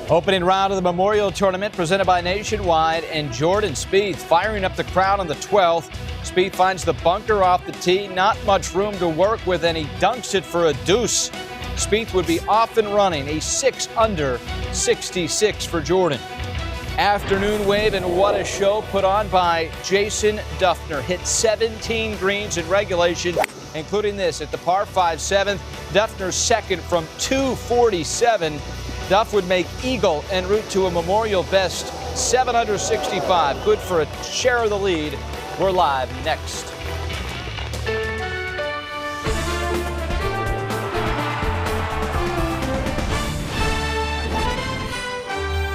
Opening round of the Memorial Tournament presented by Nationwide, and Jordan Spieth firing up the crowd on the 12th. Spieth finds the bunker off the tee, not much room to work with, and he dunks it for a deuce. Spieth would be off and running, a 6 under 66 for Jordan. Afternoon wave, and what a show put on by Jason Dufner. Hit 17 greens in regulation, including this at the par 5 7th. Dufner's second from 247. Duff would make eagle en route to a Memorial best 7 under 65. Good for a share of the lead. We're live next.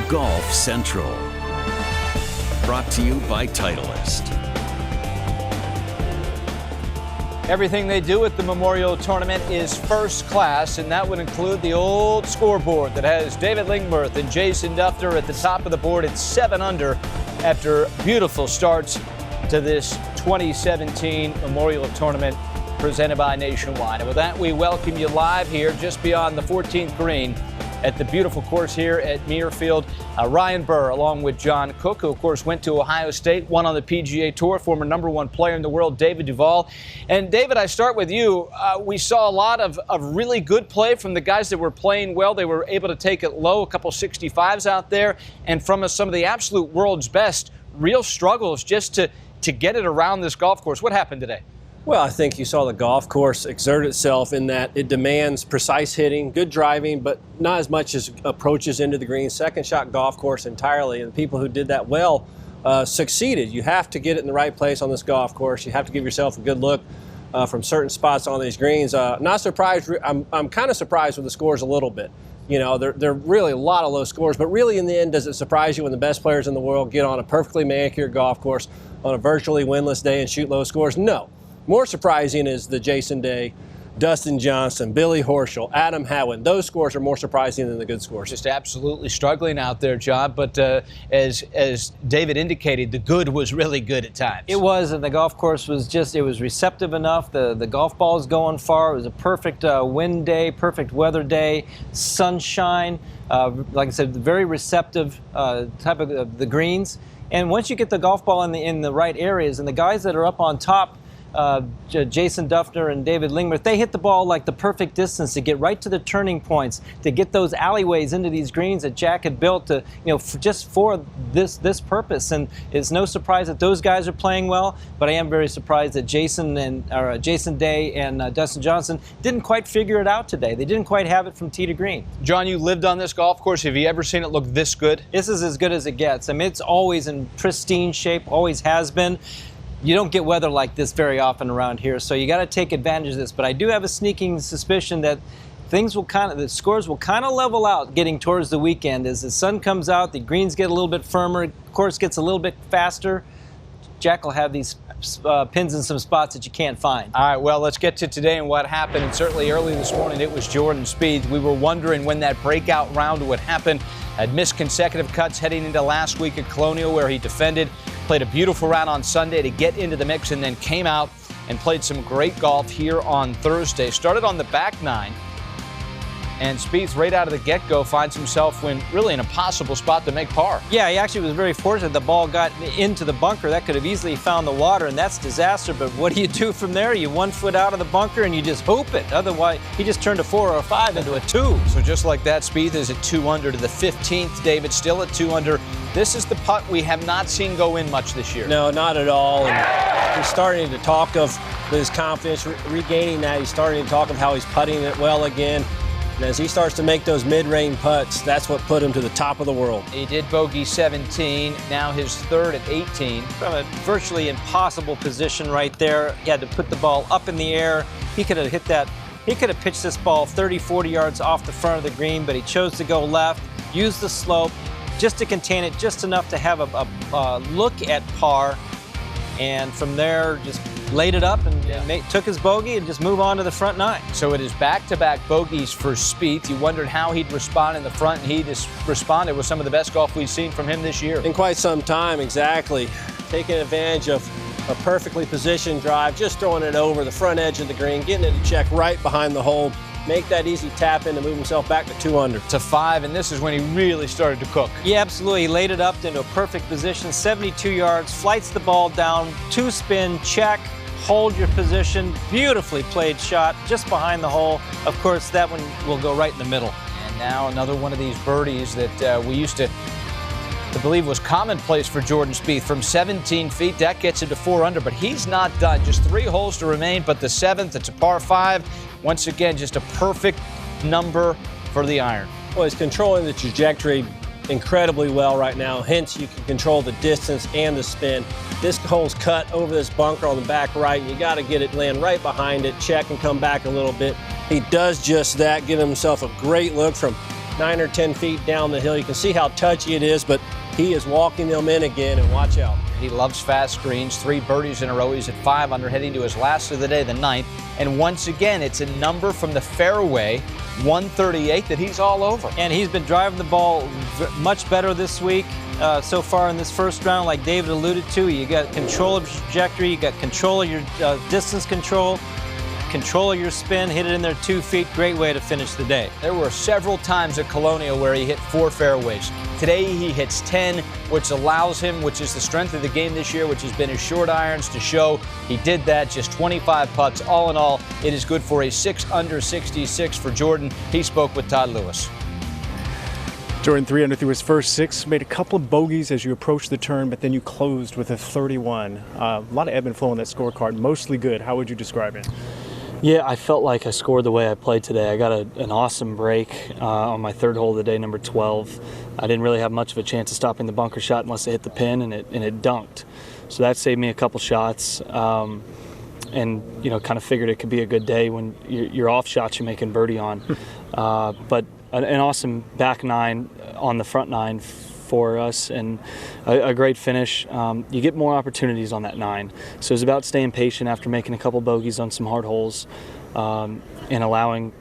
Golf Central. Brought to you by Titleist. Everything they do at the Memorial Tournament is first class, and that would include the old scoreboard that has David Lingmerth and Jason Dufner at the top of the board at 7 under after beautiful starts to this 2017 Memorial Tournament presented by Nationwide. And with that, we welcome you live here just beyond the 14th green at the beautiful course here at Muirfield. Ryan Burr, along with John Cook, who of course went to Ohio State, won on the PGA Tour, former #1 player in the world, David Duval. And David, I start with you. We saw a lot of really good play from the guys that were playing well. They were able to take it low, a couple 65s out there. And from some of the absolute world's best, real struggles just to get it around this golf course. What happened today? Well, I think you saw the golf course exert itself in that it demands precise hitting, good driving, but not as much as approaches into the green. Second shot golf course entirely, and the people who did that well succeeded. You have to get it in the right place on this golf course. You have to give yourself a good look from certain spots on these greens. Not surprised. I'm kind of surprised with the scores a little bit. You know, they're really a lot of low scores, but really in the end, does it surprise you when the best players in the world get on a perfectly manicured golf course on a virtually winless day and shoot low scores? No. More surprising is the Jason Day, Dustin Johnson, Billy Horschel, Adam Hadwin. Those scores are more surprising than the good scores. Just absolutely struggling out there, John. But as David indicated, the good was really good at times. It was, and the golf course was it was receptive enough. The golf ball is going far. It was a perfect wind day, perfect weather day, sunshine. Like I said, very receptive type of the greens. And once you get the golf ball in the right areas, and the guys that are up on top, Jason Dufner and David Lingmerth, they hit the ball like the perfect distance to get right to the turning points, to get those alleyways into these greens that Jack had built to, just for this purpose. And it's no surprise that those guys are playing well, but I am very surprised that Jason Day and Dustin Johnson didn't quite figure it out today. They didn't quite have it from tee to green. John, you lived on this golf course. Have you ever seen it look this good? This is as good as it gets. I mean, it's always in pristine shape, always has been. You don't get weather like this very often around here, so you got to take advantage of this. But I do have a sneaking suspicion that the scores will kind of level out getting towards the weekend. As the sun comes out, the greens get a little bit firmer, course gets a little bit faster. Jack will have these pins in some spots that you can't find. All right, well, let's get to today and what happened. And certainly early this morning, it was Jordan Spieth. We were wondering when that breakout round would happen. Had missed consecutive cuts heading into last week at Colonial, where he defended. Played a beautiful round on Sunday to get into the mix, and then came out and played some great golf here on Thursday. Started on the back nine, and Spieth right out of the get-go finds himself in really an impossible spot to make par. Yeah, he actually was very fortunate. The ball got into the bunker. That could have easily found the water, and that's disaster. But what do you do from there? You 1 foot out of the bunker, and you just hope it. Otherwise, he just turned a 4 or a 5 into a 2. So just like that, Spieth is at 2 under to the 15th. David still at 2 under. This is the putt we have not seen go in much this year. No, not at all. And he's starting to talk of his confidence, regaining that. He's starting to talk of how he's putting it well again. And as he starts to make those mid-range putts, that's what put him to the top of the world. He did bogey 17, now his third at 18. From a virtually impossible position right there. He had to put the ball up in the air. He could have hit that. He could have pitched this ball 30, 40 yards off the front of the green, but he chose to go left, use the slope, just to contain it just enough to have a look at par, and from there just laid it up and took his bogey and just move on to the front nine. So it is back-to-back bogeys for Spieth. You wondered how he'd respond in the front, and he just responded with some of the best golf we've seen from him this year. In quite some time, exactly. Taking advantage of a perfectly positioned drive, just throwing it over the front edge of the green, getting it to check right behind the hole. make that easy tap in to move himself back to 2 under. To 5, and this is when he really started to cook. Yeah, absolutely. He laid it up into a perfect position, 72 yards, flights the ball down, 2-spin, check, hold your position. Beautifully played shot just behind the hole. Of course, that one will go right in the middle. And now another one of these birdies that we used to believe was commonplace for Jordan Spieth from 17 feet. That gets him to 4 under, but he's not done. Just 3 holes to remain, but the 7th, it's a par 5. Once again, just a perfect number for the iron. Well, he's controlling the trajectory incredibly well right now, hence you can control the distance and the spin. This hole's cut over this bunker on the back right. You got to get it land right behind it, check and come back a little bit. He does just that, giving himself a great look from 9 or 10 feet down the hill. You can see how touchy it is, but he is walking them in again, and watch out. He loves fast greens, 3 birdies in a row. He's at 5 under, heading to his last of the day, the 9th. And once again, it's a number from the fairway, 138, that he's all over. And he's been driving the ball much better this week so far in this first round. Like David alluded to, you got control of trajectory, you got control of your distance control of your spin, hit it in there 2 feet. Great way to finish the day. There were several times at Colonial where he hit 4 fairways. Today he hits 10, which allows him, which is the strength of the game this year, which has been his short irons, to show he did that. Just 25 putts. All in all, it is good for a 6 under 66 for Jordan. He spoke with Todd Lewis. Jordan 3 under through his first 6, made a couple of bogeys as you approached the turn, but then you closed with a 31. A lot of ebb and flow on that scorecard, mostly good. How would you describe it? Yeah, I felt like I scored the way I played today. I got an awesome break on my 3rd hole of the day, number 12. I didn't really have much of a chance of stopping the bunker shot unless it hit the pin, and it dunked. So that saved me a couple shots, and kind of figured it could be a good day when your off shots you're making birdie on. But an awesome back 9 on the front 9 for us, and a great finish. You get more opportunities on that 9, so it's about staying patient after making a couple bogeys on some hard holes, and allowing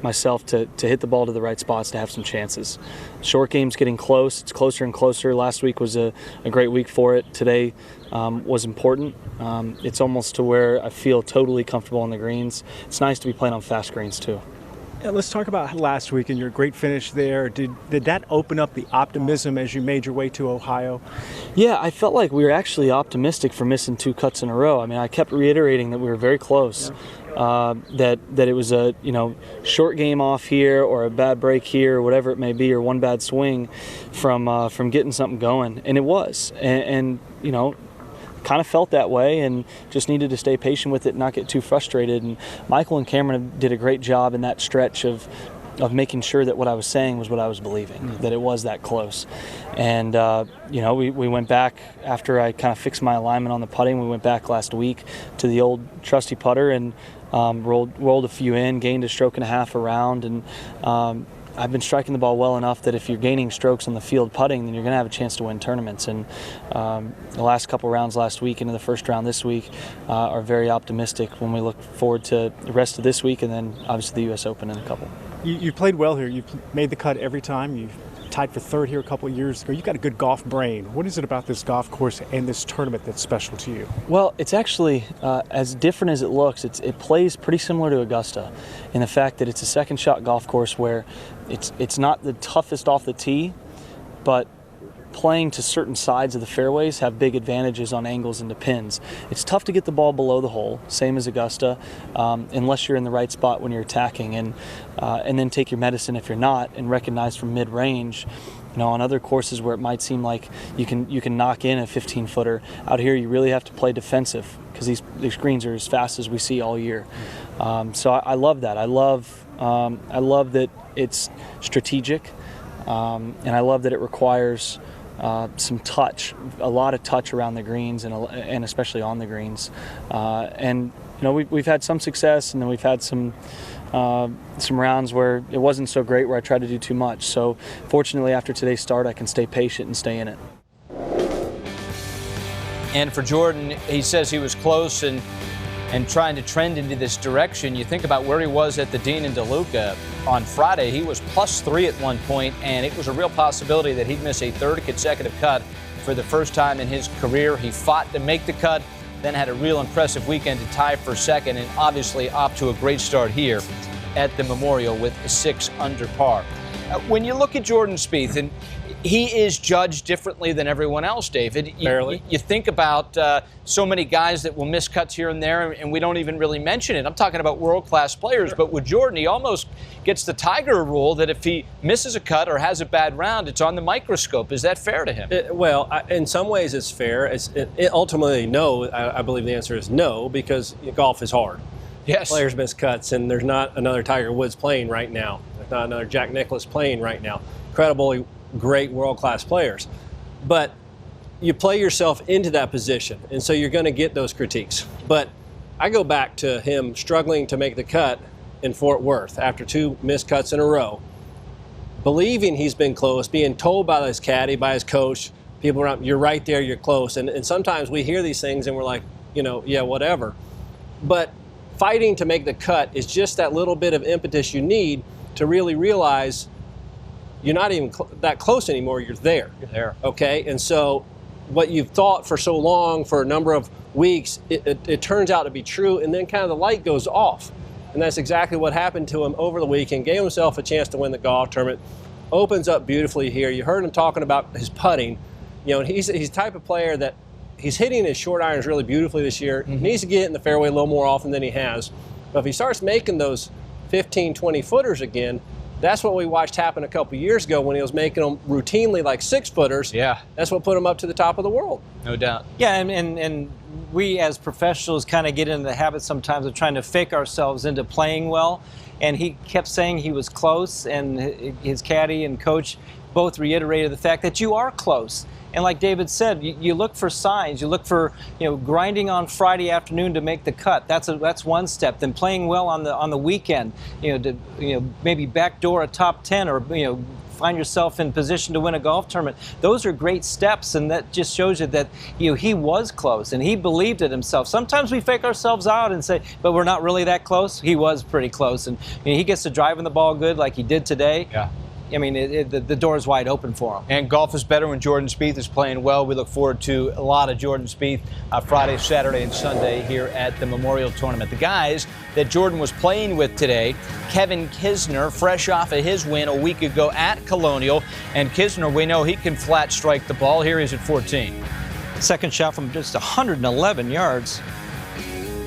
myself to hit the ball to the right spots to have some chances. Short game's getting close. It's closer and closer. Last week was a great week for it. Today was important. It's almost to where I feel totally comfortable on the greens. It's nice to be playing on fast greens too. Yeah, let's talk about last week and your great finish there. Did that open up the optimism as you made your way to Ohio? Yeah, I felt like we were actually optimistic for missing 2 cuts in a row. I mean, I kept reiterating that we were very close. Yeah. That it was a short game off here, or a bad break here, or whatever it may be, or one bad swing from getting something going, and it was. And kind of felt that way, and just needed to stay patient with it and not get too frustrated. And Michael and Cameron did a great job in that stretch of making sure that what I was saying was what I was believing, that it was that close. And we went back after I kind of fixed my alignment on the putting. We went back last week to the old trusty putter and rolled a few in, gained a stroke and a half around, and I've been striking the ball well enough that if you're gaining strokes on the field putting, then you're going to have a chance to win tournaments. And the last couple rounds last week into the first round this week are very optimistic when we look forward to the rest of this week, and then obviously the U.S. Open in a couple. You played well here. You made the cut every time. You've tied for 3rd here a couple of years ago. You've got a good golf brain. What is it about this golf course and this tournament that's special to you? Well, it's actually as different as it looks. It plays pretty similar to Augusta in the fact that it's a 2nd shot golf course where it's not the toughest off the tee, but playing to certain sides of the fairways have big advantages on angles into pins. It's tough to get the ball below the hole, same as Augusta, unless you're in the right spot when you're attacking, and then take your medicine if you're not, and recognize from mid-range. On other courses where it might seem like you can knock in a 15-footer, out here you really have to play defensive because these greens are as fast as we see all year. So I love that. I love that it's strategic, and I love that it requires some touch, a lot of touch around the greens, and especially on the greens. And we've had some success, and then we've had some rounds where it wasn't so great, where I tried to do too much. So fortunately, after today's start, I can stay patient and stay in it. And for Jordan, he says he was close and trying to trend into this direction. You think about where he was at the Dean in DeLuca on Friday. He was +3 at one point, and it was a real possibility that he'd miss a 3rd consecutive cut for the first time in his career. He fought to make the cut, then had a real impressive weekend to tie for 2nd, and obviously off to a great start here at the Memorial with a 6 under par. When you look at Jordan Spieth, and he is judged differently than everyone else, David. You think about so many guys that will miss cuts here and there, and we don't even really mention it. I'm talking about world-class players, but with Jordan, he almost gets the Tiger rule that if he misses a cut or has a bad round, it's on the microscope. Is that fair to him? In some ways it's fair. Ultimately, no. I believe the answer is no, because golf is hard. Yes. Players miss cuts, and there's not another Tiger Woods playing right now. There's not another Jack Nicklaus playing right now. Incredibly great world-class players. But you play yourself into that position, and so you're going to get those critiques. But I go back to him struggling to make the cut in Fort Worth after 2 missed cuts in a row, believing he's been close, being told by his caddy, by his coach, people around, you're right there, you're close. And sometimes we hear these things and we're like, yeah, whatever. But fighting to make the cut is just that little bit of impetus you need to really realize you're not even that close anymore, you're there. You're there. Okay, and so what you've thought for so long, for a number of weeks, it turns out to be true, and then kind of the light goes off. And that's exactly what happened to him over the weekend. Gave himself a chance to win the golf tournament. Opens up beautifully here. You heard him talking about his putting. And he's the type of player that he's hitting his short irons really beautifully this year. He needs to get in the fairway a little more often than he has. But if he starts making those 15, 20 footers again, that's what we watched happen a couple years ago when he was making them routinely like 6 footers. Yeah. That's what put him up to the top of the world. No doubt. Yeah, and we as professionals kind of get into the habit sometimes of trying to fake ourselves into playing well. And he kept saying he was close, and his caddy and coach both reiterated the fact that you are close. And like David said, you look for signs. You look for, grinding on Friday afternoon to make the cut. That's one step. Then playing well on the weekend, maybe backdoor a top 10, or find yourself in position to win a golf tournament. Those are great steps, and that just shows you that he was close and he believed it himself. Sometimes we fake ourselves out and say, but we're not really that close. He was pretty close, and he gets to driving the ball good like he did today. Yeah. I mean, the door is wide open for him. And golf is better when Jordan Spieth is playing well. We look forward to a lot of Jordan Spieth Friday, Saturday, and Sunday here at the Memorial Tournament. The guys that Jordan was playing with today, Kevin Kisner, fresh off of his win a week ago at Colonial. And Kisner, we know he can flat strike the ball. Here he's at 14. Second shot from just 111 yards.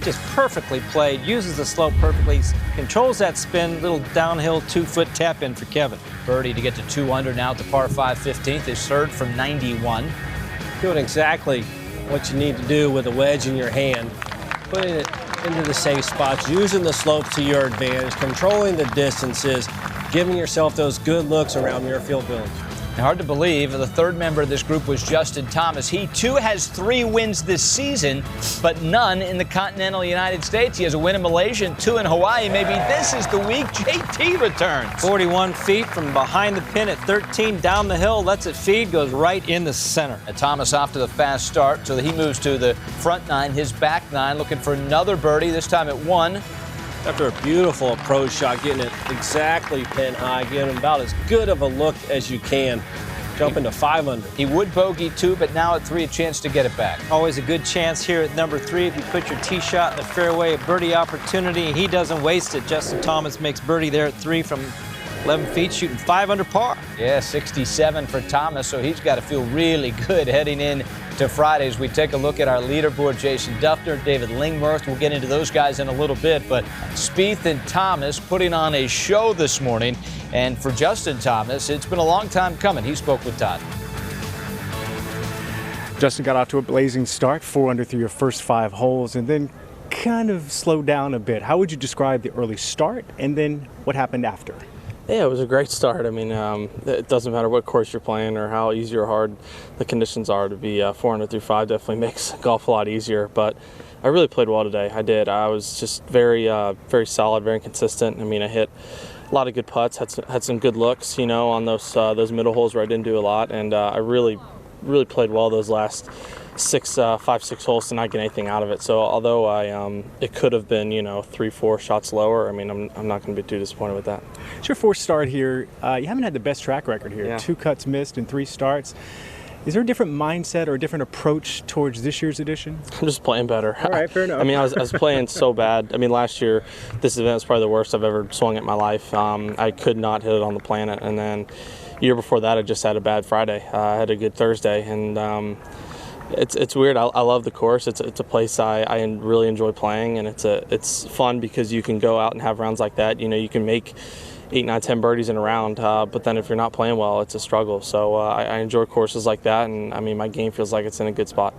Just perfectly played, uses the slope perfectly, controls that spin, little downhill 2-foot tap in for Kevin. Birdie to get to 2 under now at the par 5 15th, his third from 91. Doing exactly what you need to do with a wedge in your hand, putting it into the safe spots, using the slope to your advantage, controlling the distances, giving yourself those good looks around Muirfield Village. Hard to believe the third member of this group was Justin Thomas. He too has 3 wins this season, but none in the continental United States. He has a win in Malaysia and 2 in Hawaii. Maybe this is the week JT returns. 41 feet from behind the pin at 13, down the hill, lets it feed, goes right in the center. Thomas off to the fast start, so that he moves to the front 9, his back 9, looking for another birdie, this time at 1. After a beautiful approach shot, getting it exactly pin high, getting him about as good of a look as you can, jumping to 5 under. He would bogey 2, but now at 3, a chance to get it back. Always a good chance here at number 3 if you put your tee shot in the fairway, a birdie opportunity, and he doesn't waste it. Justin Thomas makes birdie there at 3 from 11 feet, shooting 5 under par. Yeah, 67 for Thomas, so he's got to feel really good heading in to Friday as we take a look at our leaderboard. Jason Duffner, David Lingmerth, we'll get into those guys in a little bit, but Spieth and Thomas putting on a show this morning, and for Justin Thomas, it's been a long time coming. He spoke with Todd. Justin got off to a blazing start, 4 under through your first 5 holes, and then kind of slowed down a bit. How would you describe the early start, and then what happened after? Yeah, it was a great start. I mean, it doesn't matter what course you're playing or how easy or hard the conditions are. To be 4 under through 5 definitely makes golf a lot easier. But I really played well today. I did. I was just very solid, very consistent. I mean, I hit a lot of good putts, had some good looks, on those middle holes where I didn't do a lot, and I really played well those last 5-6 holes to not get anything out of it. So although it could have been 3-4 shots lower, I mean, I'm not going to be too disappointed with that. It's your 4th start here. You haven't had the best track record here. Yeah. 2 cuts missed in 3 starts. Is there a different mindset or a different approach towards this year's edition? I'm just playing better. All right, fair enough. I mean, I was playing so bad. I mean, last year, this event was probably the worst I've ever swung at my life. I could not hit it on the planet. And then the year before that, I just had a bad Friday. I had a good Thursday. And it's weird. I love the course. It's a place I really enjoy playing. And it's fun because you can go out and have rounds like that. You know, you can make 8, 9, 10 birdies in a round, but then if you're not playing well, it's a struggle. So I enjoy courses like that, and I mean, my game feels like it's in a good spot.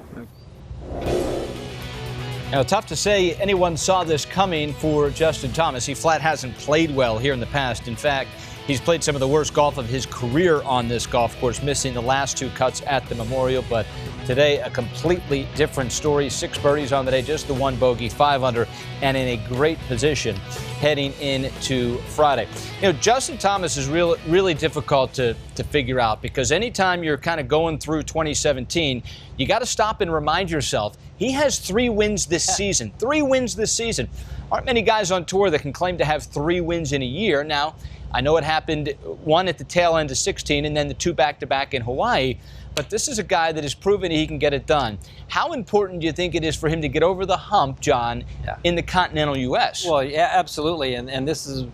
Now, tough to say anyone saw this coming for Justin Thomas. He flat hasn't played well here in the past. In fact, he's played some of the worst golf of his career on this golf course, missing the last 2 cuts at the Memorial. But today, a completely different story. 6 birdies on the day, just the 1 bogey, 5 under, and in a great position heading into Friday. You know, Justin Thomas is really difficult to figure out, because anytime you're kind of going through 2017, you got to stop and remind yourself, he has 3 wins this season. 3 wins this season. Aren't many guys on tour that can claim to have 3 wins in a year. Now, I know it happened, 1 at the tail end of 16 and then the 2 back-to-back in Hawaii, but this is a guy that has proven he can get it done. How important do you think it is for him to get over the hump, John, in the continental U.S.? Well, yeah, absolutely, and this is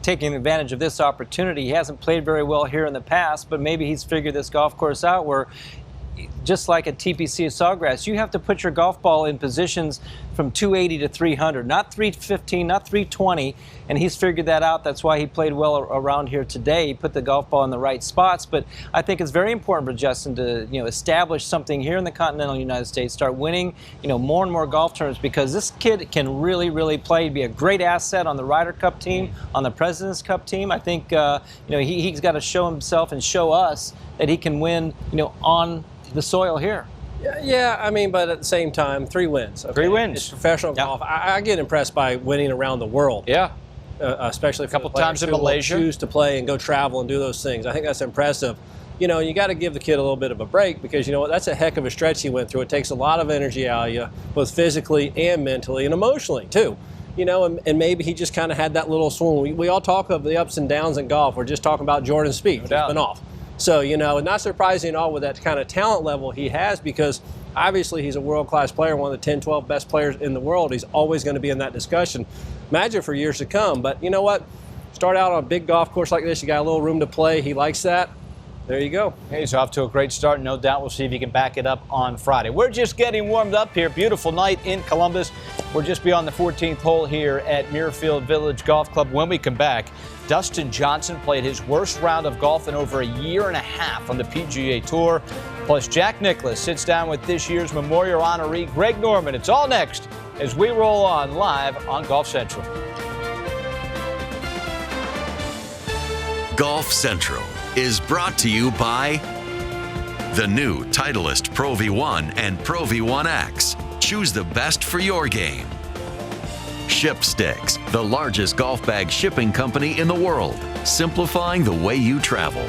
taking advantage of this opportunity. He hasn't played very well here in the past, but maybe he's figured this golf course out where, just like at TPC at Sawgrass, you have to put your golf ball in positions from 280 to 300, not 315, not 320, and he's figured that out. That's why he played well around here today. He put the golf ball in the right spots, but I think it's very important for Justin to, you know, establish something here in the continental United States, start winning, you know, more and more golf tournaments, because this kid can really play, be a great asset on the Ryder Cup team, on the President's Cup team. I think, you know, he's got to show himself and show us that he can win, you know, on the soil here. Yeah, I mean, but at the same time, 3 wins. Okay? 3 wins. It's professional golf. I get impressed by winning around the world. Yeah. Especially a couple times in Malaysia. Choose to play and go travel and do those things. I think that's impressive. You know, you got to give the kid a little bit of a break, because you know what, that's a heck of a stretch he went through. It takes a lot of energy out of you, both physically and mentally and emotionally too. You know, and maybe he just kind of had that little swoon. We all talk of the ups and downs in golf. We're just talking about Jordan Spieth. He's been off. So, you know, not surprising at all with that kind of talent level he has, because obviously he's a world-class player, one of the 10, 12 best players in the world. He's always going to be in that discussion. Imagine for years to come. But you know what? Start out on a big golf course like this. You got a little room to play. He likes that. There you go. He's off to a great start. No doubt we'll see if he can back it up on Friday. We're just getting warmed up here. Beautiful night in Columbus. We're just beyond the 14th hole here at Muirfield Village Golf Club. When we come back, Dustin Johnson played his worst round of golf in over a year and a half on the PGA Tour. Plus, Jack Nicklaus sits down with this year's Memorial honoree, Greg Norman. It's all next as we roll on live on Golf Central. Golf Central is brought to you by the new Titleist Pro V1 and Pro V1X. Choose the best for your game. Shipsticks, the largest golf bag shipping company in the world, simplifying the way you travel.